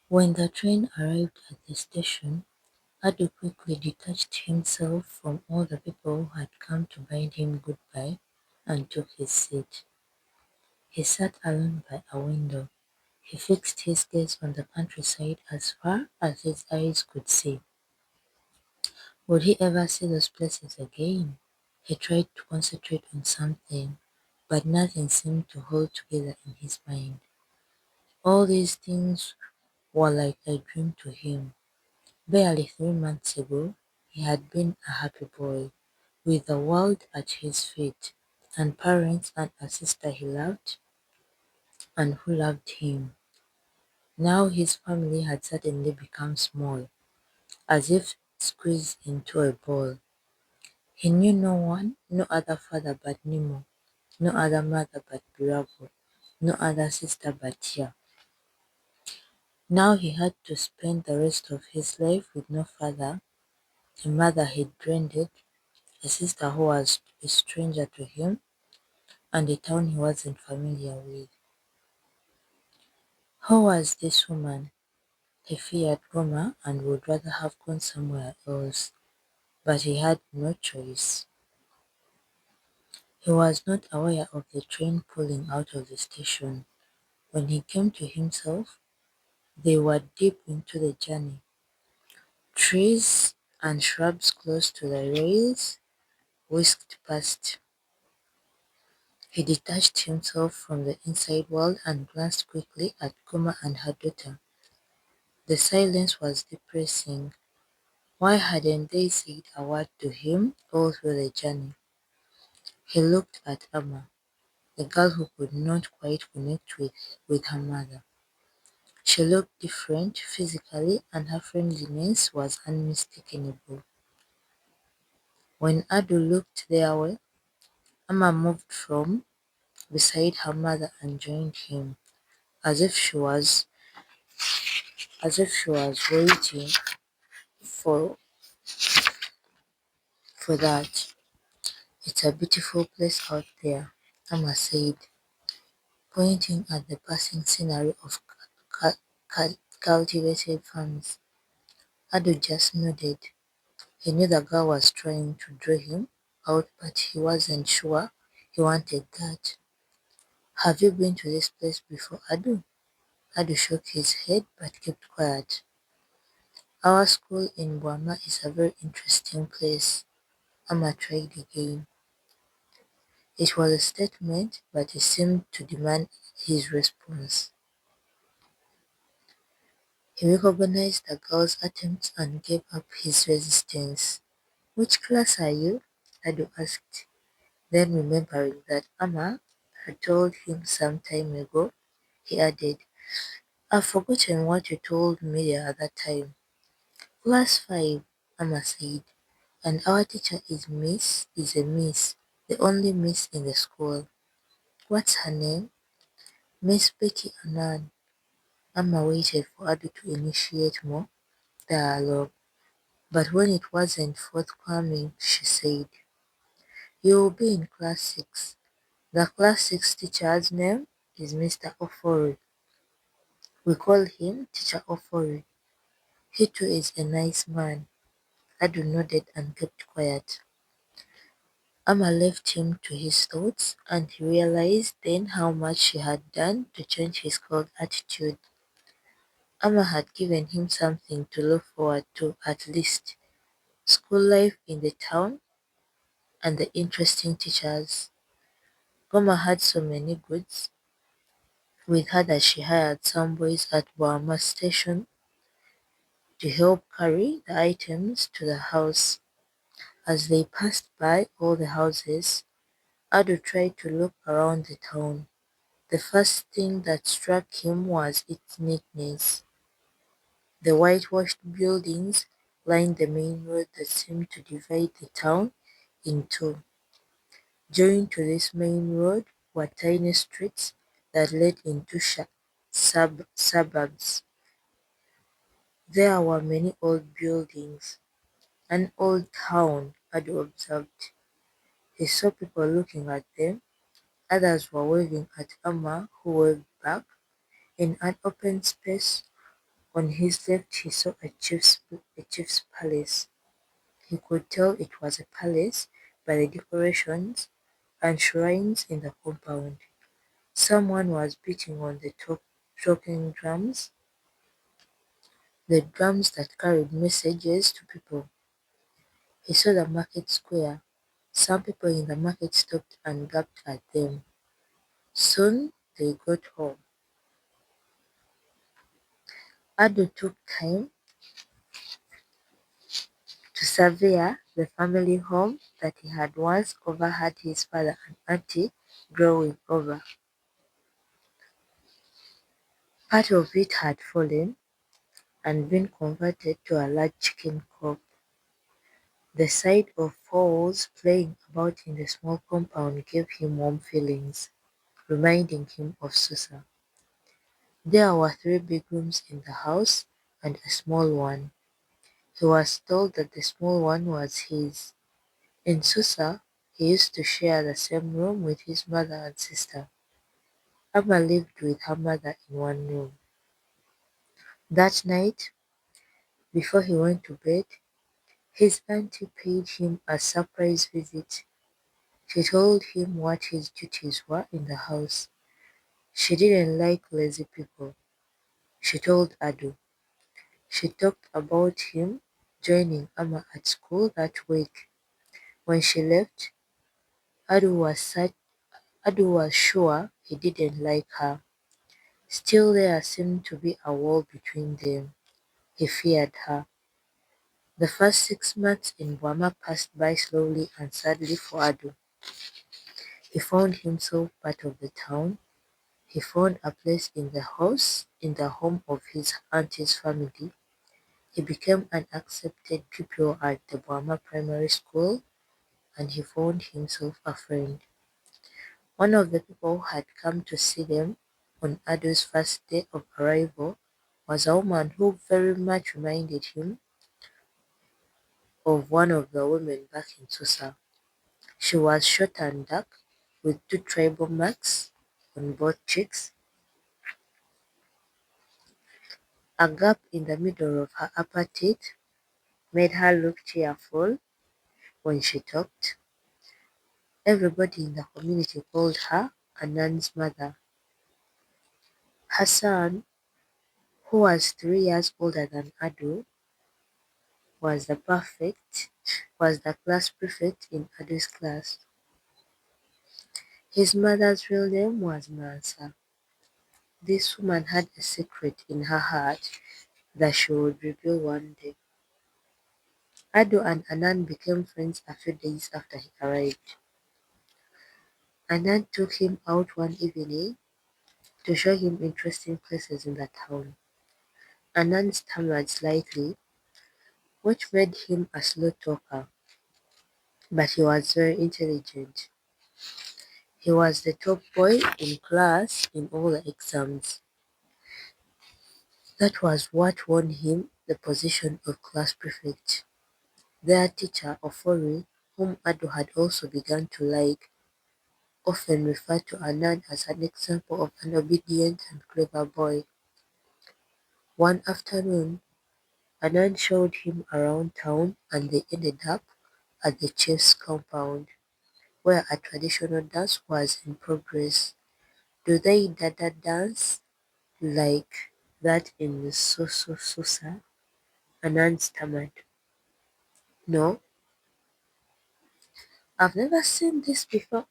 When the train arrived at the station, Adu quickly detached himself from all the people who had come to bid him goodbye and took his seat. He sat alone by a window. He fixed his gaze on the countryside as far as his eyes could see. Would he ever see those places again? He tried to concentrate on something, but nothing seemed to hold together in his mind. All these things were like a dream to him. Barely 3 months ago, he had been a happy boy, with the world at his feet, and parents and a sister he loved and who loved him. Now his family had suddenly become small, as if squeezed into a ball. He knew no one, no other father but Nemo, no other mother but Bravo, no other sister but Tia. Now he had to spend the rest of his life with no father, a mother he'd dreaded, a sister who was a stranger to him, and a town he wasn't familiar with. Who was this woman? He feared Goma and would rather have gone somewhere else, but he had no choice. He was not aware of the train pulling out of the station. When he came to himself, they were deep into the journey. Trees and shrubs close to the rails whisked past. He detached himself from the inside world and glanced quickly at Kuma and her daughter. The silence was depressing. Why hadn't they said a word to him all through the journey? He looked at Amma, the girl who could not quite connect with her mother. She looked different physically and her friendliness was unmistakable. When Adu looked their way, Amma moved from beside her mother and joined him, as if she was waiting for that. It's a beautiful place out there, Amma said, pointing at the passing scenery of cultivated farms. Adu just nodded. He knew the girl was trying to draw him out, but he wasn't sure he wanted that. Have you been to this place before, Adu? Adu shook his head but kept quiet. Our school in Burma is a very interesting place. Amma tried again. It was a statement, but it seemed to demand his response. He recognized the girl's attempts and gave up his resistance. Which class are you? Adu asked. Then remembering that Amma had told him some time ago, he added, I've forgotten what you told me the other time. Class 5, Amma said, and our teacher is a miss, the only miss in the school. What's her name? Miss Becky Annan. Amma waited for Adu to initiate more dialogue, but when it wasn't forthcoming, she said, You'll be in class 6. The class 6 teacher's name is Mr. Ofori. We call him Teacher Ofori. He too is a nice man. Adu nodded and kept quiet. Amma left him to his thoughts, and he realized then how much she had done to change his cold attitude. Amma had given him something to look forward to at least. School life in the town and the interesting teachers. Goma had so many goods. With her that she hired some boys at Burma station to help carry the items to the house. As they passed by all the houses, Adu tried to look around the town. The first thing that struck him was its neatness. The whitewashed buildings lined the main road that seemed to divide the town in two. Joined to this main road were tiny streets that led into suburbs. There were many old buildings. An old town, Adu observed. He saw people looking at them. Others were waving at Amma, who waved back. In an open space, On his left he saw a chief's palace. He could tell it was a palace by the decorations and shrines in the compound. Someone was beating on the talking drums, the drums that carried messages to people. He saw the market square. Some people in the market stopped and gaped at them. Soon they got home. Ado took time to survey the family home that he had once overheard his father and auntie growing over. Part of it had fallen and been converted to a large chicken coop. The sight of fowls playing about in the small compound gave him warm feelings, reminding him of Susa. There were 3 big rooms in the house and a small one. He was told that the small one was his. In Susa, he used to share the same room with his mother and sister. Amma lived with her mother in one room. That night, before he went to bed, his auntie paid him a surprise visit. She told him what his duties were in the house. She didn't like lazy people, she told Adu. She talked about him joining Amma at school that week. When she left, Adu was such Adu was sure he didn't like her. Still there seemed to be a wall between them. He feared her. The first 6 months in Burma passed by slowly and sadly for Adu. He found himself part of the town. He found a place in the home of his auntie's family. He became an accepted pupil at the Burma Primary School, and he found himself a friend. One of the people who had come to see them on Adu's first day of arrival was a woman who very much reminded him of one of the women back in Susa. She was short and dark, with 2 tribal marks on both cheeks. A gap in the middle of her upper teeth made her look cheerful when she talked. Everybody in the community called her Anand's mother. Her son, who was 3 years older than Adu, was the perfect was the class prefect in Adu's class. His mother's real name was Mansa. This woman had a secret in her heart that she would reveal one day. Adu and Anand became friends a few days after he arrived. Anand took him out one evening to show him interesting places in the town. Anand stammered slightly, which made him a slow talker, but he was very intelligent. He was the top boy in class in all the exams. That was what won him the position of class prefect. Their teacher, Ofori, whom Ado had also begun to like, often referred to Anand as an example of an obedient and clever boy. One afternoon, Anand showed him around town and they ended up at the chief's compound, where a traditional dance was in progress. Do they dada dance like that in Susa? Anand stammered. No, I've never seen this before.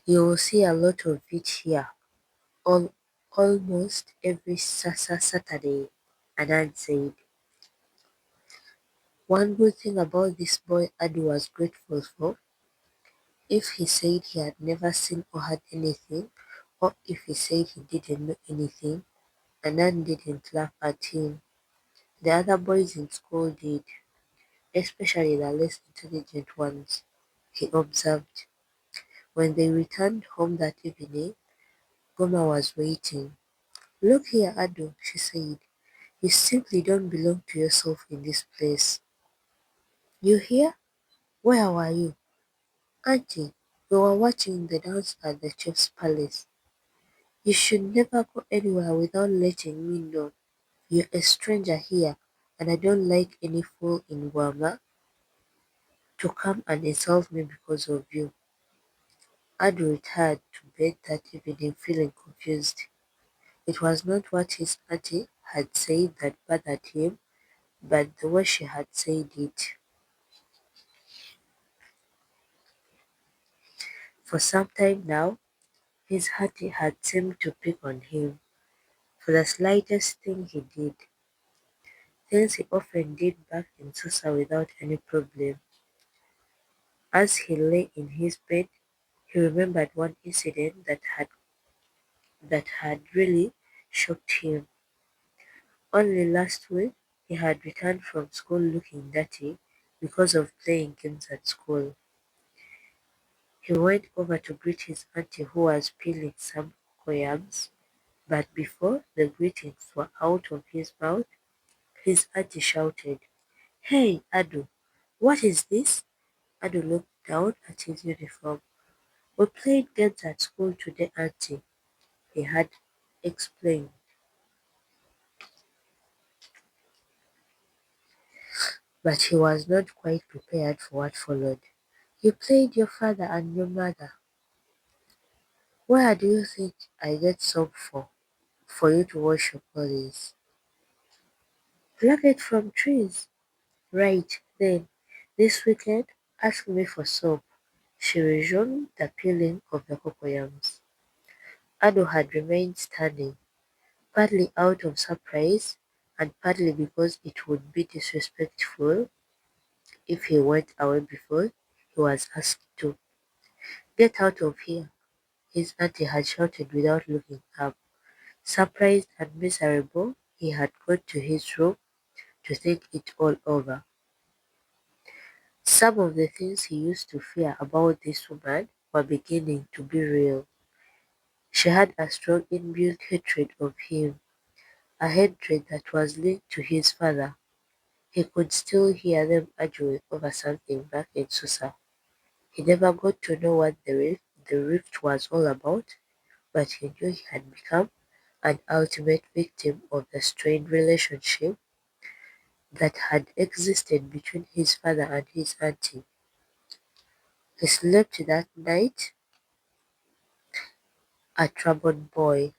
You will see a lot of it here, all, almost every Saturday, Anand said. One good thing about this boy Adu was grateful for, if he said he had never seen or heard anything, or if he said he didn't know anything, Anand didn't laugh at him. The other boys in school did, especially the less intelligent ones, he observed. When they returned home that evening, Goma was waiting. Look here, Ado, she said. You simply don't belong to yourself in this place. You here? Where were you? Auntie, we were watching the dance at the chief's palace. You should never go anywhere without letting me know. You're a stranger here, and I don't like any fool in Guama to come and insult me because of you. Adu retired to bed that evening feeling confused. It was not what his auntie had said that bothered him, but the way she had said it. For some time now, his auntie had seemed to pick on him for the slightest thing he did, things he often did back in Susa without any problem. As he lay in his bed, he remembered one incident that had really shocked him. Only last week, he had returned from school looking dirty because of playing games at school. He went over to greet his auntie who was peeling some cocoyams, but before the greetings were out of his mouth, his auntie shouted, "Hey, Adu, what is this?" Adu looked down at his uniform. "We played games at school today, auntie," he had explained. But he was not quite prepared for what followed. "You played your father and your mother. Where do you think I get soap for you to wash your clothes?" "Pluck it from trees." "Right, then, this weekend ask me for soap." She resumed the peeling of the cocoyams. Ado had remained standing, partly out of surprise and partly because it would be disrespectful if he went away before he was asked to. "Get out of here," his auntie had shouted without looking up. Surprised and miserable, he had gone to his room to think it all over. Some of the things he used to fear about this woman were beginning to be real. She had a strong inbuilt hatred of him, a hatred that was linked to his father. He could still hear them arguing over something back in Susa. He never got to know what the rift was all about, but he knew he had become an ultimate victim of the strained relationship that had existed between his father and his auntie. He slept that night a troubled boy.